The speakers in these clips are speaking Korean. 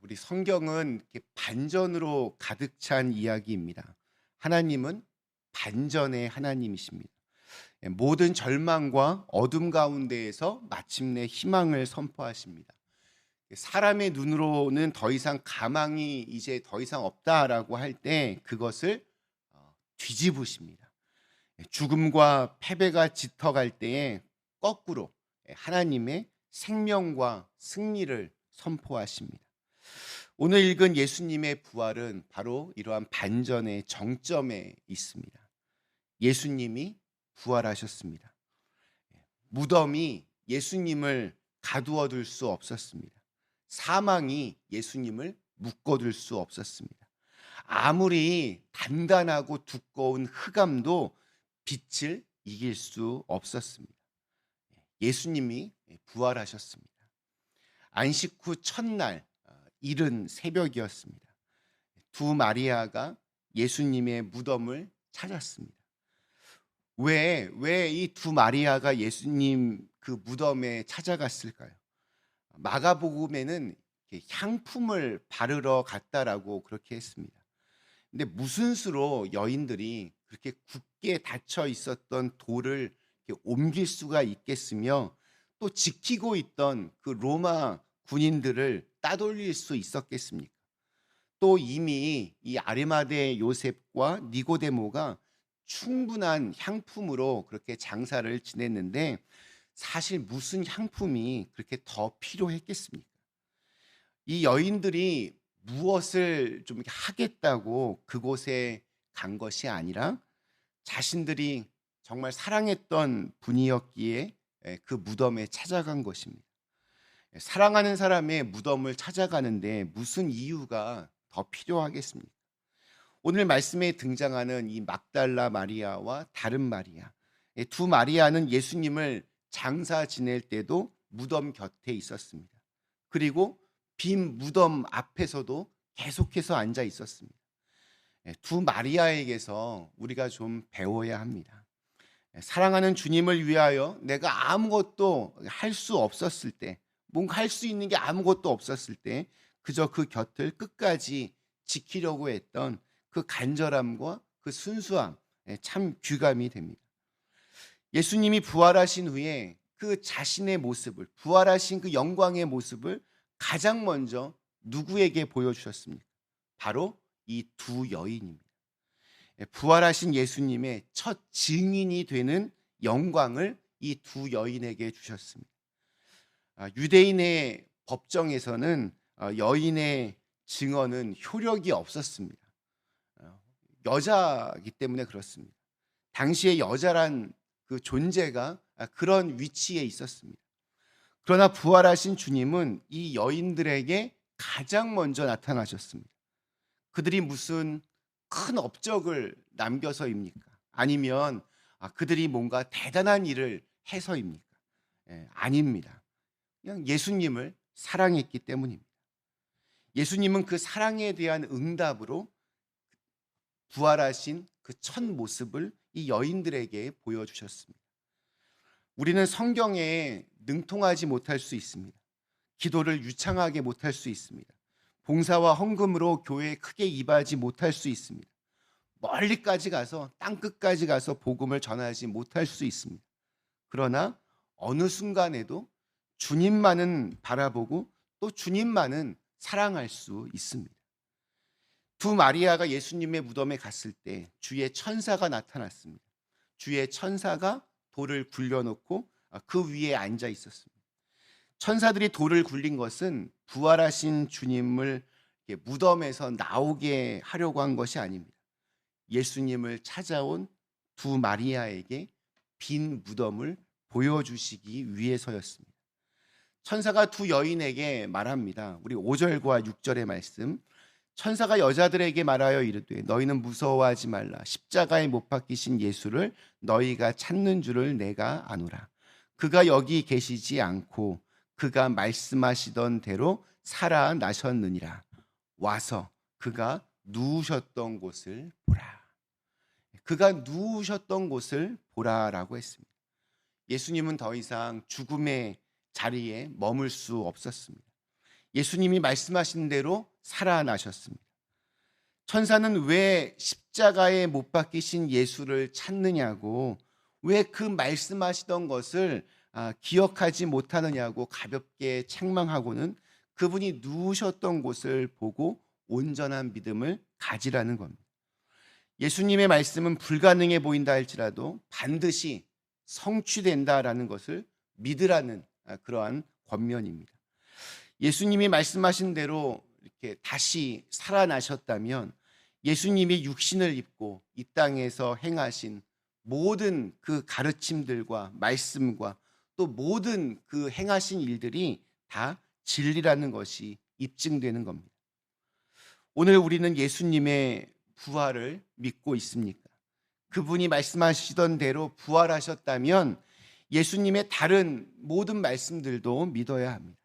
우리 성경은 이렇게 반전으로 가득 찬 이야기입니다. 하나님은 반전의 하나님이십니다. 모든 절망과 어둠 가운데에서 마침내 희망을 선포하십니다. 사람의 눈으로는 더 이상 가망이 이제 더 이상 없다라고 할 때 그것을 뒤집으십니다. 죽음과 패배가 짙어갈 때에 거꾸로 하나님의 생명과 승리를 선포하십니다. 오늘 읽은 예수님의 부활은 바로 이러한 반전의 정점에 있습니다. 예수님이 부활하셨습니다. 무덤이 예수님을 가두어둘 수 없었습니다. 사망이 예수님을 묶어둘 수 없었습니다. 아무리 단단하고 두꺼운 흑암도 빛을 이길 수 없었습니다. 예수님이 부활하셨습니다. 안식 후 첫날 이른 새벽이었습니다. 두 마리아가 예수님의 무덤을 찾았습니다. 왜 이 두 마리아가 예수님 그 무덤에 찾아갔을까요? 마가복음에는 향품을 바르러 갔다라고 그렇게 했습니다. 근데 무슨 수로 여인들이 그렇게 굳게 닫혀 있었던 돌을 옮길 수가 있겠으며 또 지키고 있던 그 로마 군인들을 따돌릴 수 있었겠습니까? 또 이미 이 아리마대 요셉과 니고데모가 충분한 향품으로 그렇게 장사를 지냈는데 사실 무슨 향품이 그렇게 더 필요했겠습니까? 이 여인들이 무엇을 좀 하겠다고 그곳에 간 것이 아니라 자신들이 정말 사랑했던 분이었기에 그 무덤에 찾아간 것입니다. 사랑하는 사람의 무덤을 찾아가는데 무슨 이유가 더 필요하겠습니까? 오늘 말씀에 등장하는 이 막달라 마리아와 다른 마리아, 두 마리아는 예수님을 장사 지낼 때도 무덤 곁에 있었습니다. 그리고 빈 무덤 앞에서도 계속해서 앉아 있었습니다. 두 마리아에게서 우리가 좀 배워야 합니다. 사랑하는 주님을 위하여 내가 아무것도 할 수 없었을 때, 뭔가 할 수 있는 게 아무것도 없었을 때 그저 그 곁을 끝까지 지키려고 했던 그 간절함과 그 순수함, 참 귀감이 됩니다. 예수님이 부활하신 후에 그 자신의 모습을, 부활하신 그 영광의 모습을 가장 먼저 누구에게 보여주셨습니까? 바로 이 두 여인입니다. 부활하신 예수님의 첫 증인이 되는 영광을 이 두 여인에게 주셨습니다. 유대인의 법정에서는 여인의 증언은 효력이 없었습니다. 여자이기 때문에 그렇습니다. 당시에 여자란 그 존재가 그런 위치에 있었습니다. 그러나 부활하신 주님은 이 여인들에게 가장 먼저 나타나셨습니다. 그들이 무슨 큰 업적을 남겨서입니까? 아니면 그들이 뭔가 대단한 일을 해서입니까? 아닙니다. 그냥 예수님을 사랑했기 때문입니다. 예수님은 그 사랑에 대한 응답으로 부활하신 그 첫 모습을 이 여인들에게 보여주셨습니다. 우리는 성경에 능통하지 못할 수 있습니다. 기도를 유창하게 못할 수 있습니다. 봉사와 헌금으로 교회에 크게 임하지 못할 수 있습니다. 멀리까지 가서 땅끝까지 가서 복음을 전하지 못할 수 있습니다. 그러나 어느 순간에도 주님만은 바라보고 또 주님만은 사랑할 수 있습니다. 두 마리아가 예수님의 무덤에 갔을 때 주의 천사가 나타났습니다. 주의 천사가 돌을 굴려놓고 그 위에 앉아 있었습니다. 천사들이 돌을 굴린 것은 부활하신 주님을 무덤에서 나오게 하려고 한 것이 아닙니다. 예수님을 찾아온 두 마리아에게 빈 무덤을 보여주시기 위해서였습니다. 천사가 두 여인에게 말합니다. 우리 5절과 6절의 말씀. 천사가 여자들에게 말하여 이르되 너희는 무서워하지 말라. 십자가에 못 박히신 예수를 너희가 찾는 줄을 내가 아노라. 그가 여기 계시지 않고 그가 말씀하시던 대로 살아나셨느니라. 와서 그가 누우셨던 곳을 보라. 그가 누우셨던 곳을 보라라고 했습니다. 예수님은 더 이상 죽음의 자리에 머물 수 없었습니다. 예수님이 말씀하신 대로 살아나셨습니다. 천사는 왜 십자가에 못 박히신 예수를 찾느냐고, 왜 그 말씀하시던 것을 기억하지 못하느냐고 가볍게 책망하고는 그분이 누우셨던 곳을 보고 온전한 믿음을 가지라는 겁니다. 예수님의 말씀은 불가능해 보인다 할지라도 반드시 성취된다라는 것을 믿으라는 그러한 권면입니다. 예수님이 말씀하신 대로 이렇게 다시 살아나셨다면 예수님이 육신을 입고 이 땅에서 행하신 모든 그 가르침들과 말씀과 또 모든 그 행하신 일들이 다 진리라는 것이 입증되는 겁니다. 오늘 우리는 예수님의 부활을 믿고 있습니까? 그분이 말씀하시던 대로 부활하셨다면 예수님의 다른 모든 말씀들도 믿어야 합니다.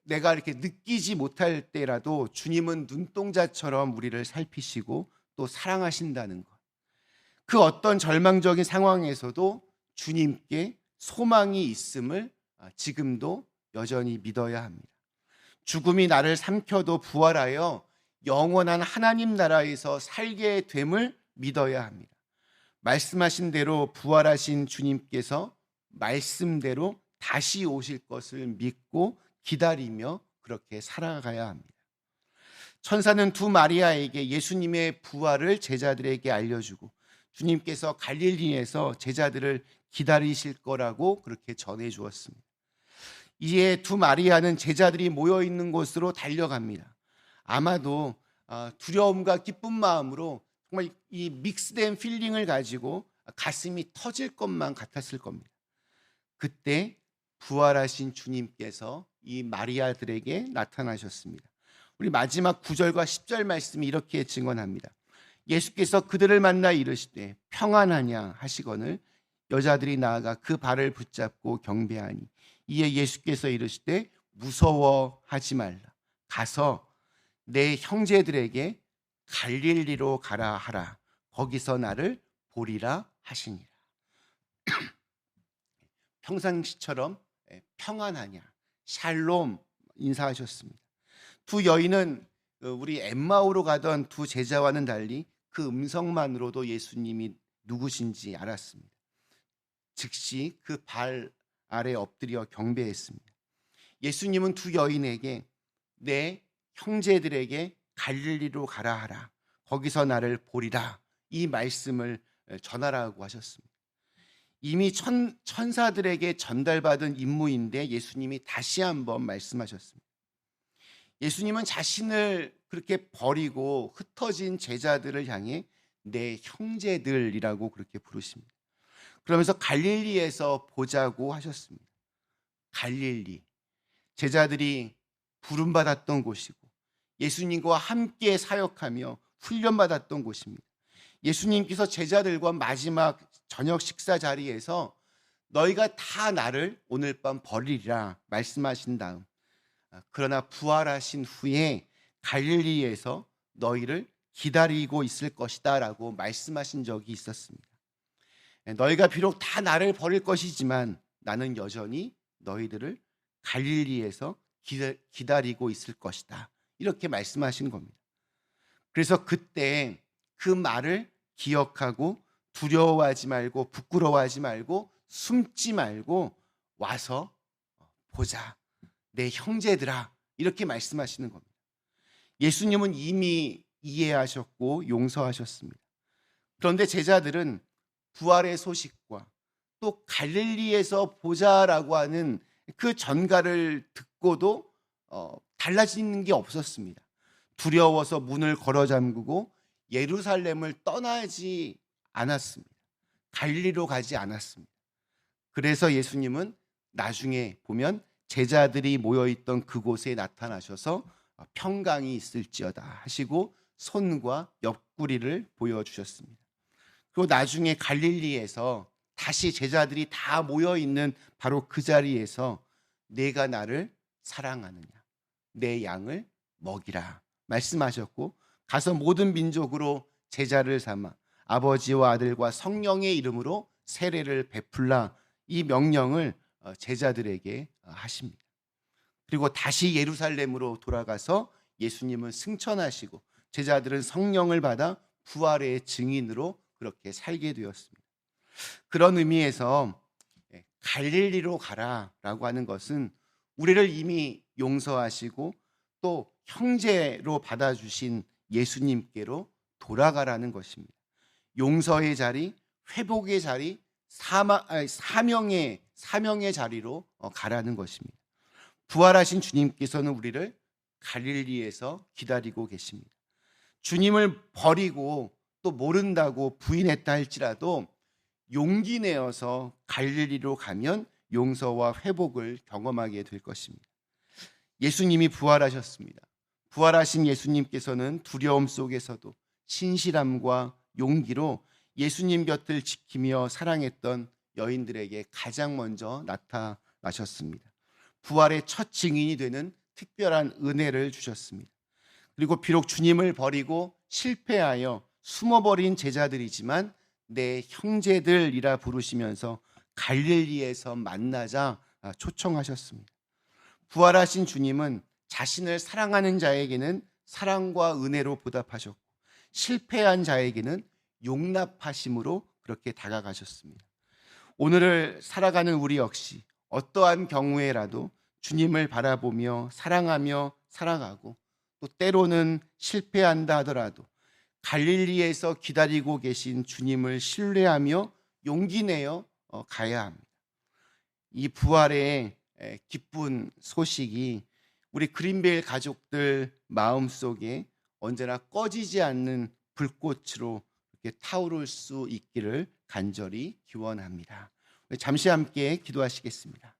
내가 이렇게 느끼지 못할 때라도 주님은 눈동자처럼 우리를 살피시고 또 사랑하신다는 것. 그 어떤 절망적인 상황에서도 주님께 소망이 있음을 지금도 여전히 믿어야 합니다. 죽음이 나를 삼켜도 부활하여 영원한 하나님 나라에서 살게 됨을 믿어야 합니다. 말씀하신 대로 부활하신 주님께서 말씀대로 다시 오실 것을 믿고 기다리며 그렇게 살아가야 합니다. 천사는 두 마리아에게 예수님의 부활을 제자들에게 알려주고 주님께서 갈릴리에서 제자들을 기다리실 거라고 그렇게 전해 주었습니다. 이에 두 마리아는 제자들이 모여 있는 곳으로 달려갑니다. 아마도 두려움과 기쁜 마음으로 정말 이 믹스된 필링을 가지고 가슴이 터질 것만 같았을 겁니다. 그때 부활하신 주님께서 이 마리아들에게 나타나셨습니다. 우리 마지막 9절과 10절 말씀이 이렇게 증언합니다. 예수께서 그들을 만나 이르시되 평안하냐 하시거늘 여자들이 나아가 그 발을 붙잡고 경배하니 이에 예수께서 이르시되 무서워하지 말라. 가서 내 형제들에게 갈릴리로 가라 하라. 거기서 나를 보리라 하시니라. 평상시처럼 평안하냐, 샬롬 인사하셨습니다. 두 여인은 우리 엠마오로 가던 두 제자와는 달리 그 음성만으로도 예수님이 누구신지 알았습니다. 즉시 그 발 아래 엎드려 경배했습니다. 예수님은 두 여인에게 내 형제들에게 갈릴리로 가라 하라. 거기서 나를 보리라. 이 말씀을 전하라고 하셨습니다. 이미 천사들에게 전달받은 임무인데 예수님이 다시 한번 말씀하셨습니다. 예수님은 자신을 그렇게 버리고 흩어진 제자들을 향해 내 형제들이라고 그렇게 부르십니다. 그러면서 갈릴리에서 보자고 하셨습니다. 갈릴리, 제자들이 부름받았던 곳이고 예수님과 함께 사역하며 훈련받았던 곳입니다. 예수님께서 제자들과 마지막 저녁 식사 자리에서 너희가 다 나를 오늘 밤 버리리라 말씀하신 다음, 그러나 부활하신 후에 갈릴리에서 너희를 기다리고 있을 것이다 라고 말씀하신 적이 있었습니다. 너희가 비록 다 나를 버릴 것이지만 나는 여전히 너희들을 갈릴리에서 기다리고 있을 것이다. 이렇게 말씀하신 겁니다. 그래서 그때 그 말을 기억하고 두려워하지 말고 부끄러워하지 말고 숨지 말고 와서 보자. 내 형제들아. 이렇게 말씀하시는 겁니다. 예수님은 이미 이해하셨고 용서하셨습니다. 그런데 제자들은 부활의 소식과 또 갈릴리에서 보자라고 하는 그 전가를 듣고도 달라지는 게 없었습니다. 두려워서 문을 걸어 잠그고 예루살렘을 떠나지 않았습니다. 갈릴리로 가지 않았습니다. 그래서 예수님은 나중에 보면 제자들이 모여있던 그곳에 나타나셔서 평강이 있을지어다 하시고 손과 옆구리를 보여주셨습니다. 그리고 나중에 갈릴리에서 다시 제자들이 다 모여있는 바로 그 자리에서 내가 나를 사랑하느냐, 내 양을 먹이라 말씀하셨고 가서 모든 민족으로 제자를 삼아 아버지와 아들과 성령의 이름으로 세례를 베풀라 이 명령을 제자들에게 하십니다. 그리고 다시 예루살렘으로 돌아가서 예수님은 승천하시고 제자들은 성령을 받아 부활의 증인으로 그렇게 살게 되었습니다. 그런 의미에서 갈릴리로 가라라고 하는 것은 우리를 이미 용서하시고 또 형제로 받아주신 예수님께로 돌아가라는 것입니다. 용서의 자리, 회복의 자리, 사명의 자리로 가라는 것입니다. 부활하신 주님께서는 우리를 갈릴리에서 기다리고 계십니다. 주님을 버리고 또 모른다고 부인했다 할지라도 용기 내어서 갈릴리로 가면 용서와 회복을 경험하게 될 것입니다. 예수님이 부활하셨습니다. 부활하신 예수님께서는 두려움 속에서도 신실함과 용기로 예수님 곁을 지키며 사랑했던 여인들에게 가장 먼저 나타나셨습니다. 부활의 첫 증인이 되는 특별한 은혜를 주셨습니다. 그리고 비록 주님을 버리고 실패하여 숨어버린 제자들이지만 내 형제들이라 부르시면서 갈릴리에서 만나자 초청하셨습니다. 부활하신 주님은 자신을 사랑하는 자에게는 사랑과 은혜로 보답하셨고 실패한 자에게는 용납하심으로 그렇게 다가가셨습니다. 오늘을 살아가는 우리 역시 어떠한 경우에라도 주님을 바라보며 사랑하며 살아가고 또 때로는 실패한다 하더라도 갈릴리에서 기다리고 계신 주님을 신뢰하며 용기 내어 가야 합니다. 이 부활의 기쁜 소식이 우리 그린벨 가족들 마음속에 언제나 꺼지지 않는 불꽃으로 이렇게 타오를 수 있기를 간절히 기원합니다. 잠시 함께 기도하시겠습니다.